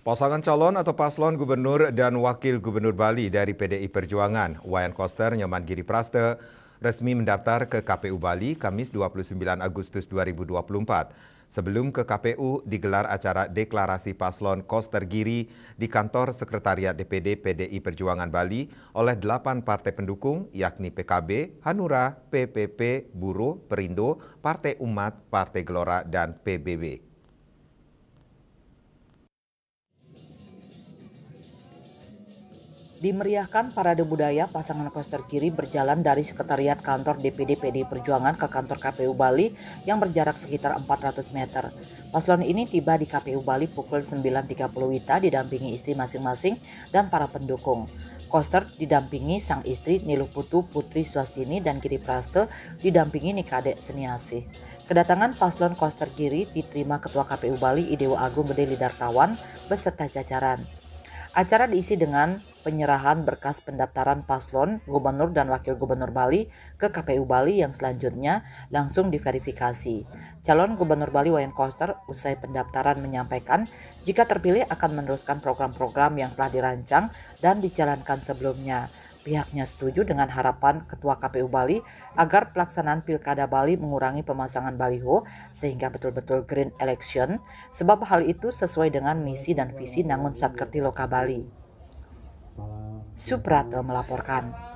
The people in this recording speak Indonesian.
Pasangan calon atau paslon gubernur dan wakil gubernur Bali dari PDI Perjuangan, Wayan Koster Nyoman Giri Praste, resmi mendaftar ke KPU Bali Kamis 29 Agustus 2024. Sebelum ke KPU digelar acara deklarasi paslon Koster Giri di kantor Sekretariat DPD PDI Perjuangan Bali oleh 8 partai pendukung yakni PKB, Hanura, PPP, Buruh, Perindo, Partai Umat, Partai Gelora, dan PBB. Dimeriahkan parade budaya, pasangan Koster Giri berjalan dari sekretariat kantor DPD PDI Perjuangan ke kantor KPU Bali yang berjarak sekitar 400 meter. Paslon ini tiba di KPU Bali pukul 9.30 WITA didampingi istri masing-masing dan para pendukung. Koster didampingi sang istri Niluh Putu Putri Swastini dan Giri Praste didampingi Nikade Seniasih. Kedatangan paslon Koster Giri diterima Ketua KPU Bali Idewa Agung Gede Lidartawan beserta jajaran. Acara diisi dengan penyerahan berkas pendaftaran paslon gubernur dan wakil gubernur Bali ke KPU Bali yang selanjutnya langsung diverifikasi. Calon gubernur Bali Wayan Koster usai pendaftaran menyampaikan jika terpilih akan meneruskan program-program yang telah dirancang dan dijalankan sebelumnya. Pihaknya setuju dengan harapan Ketua KPU Bali agar pelaksanaan Pilkada Bali mengurangi pemasangan baliho sehingga betul-betul green election, sebab hal itu sesuai dengan misi dan visi Nangun Satkerti Loka Bali. Suprate melaporkan.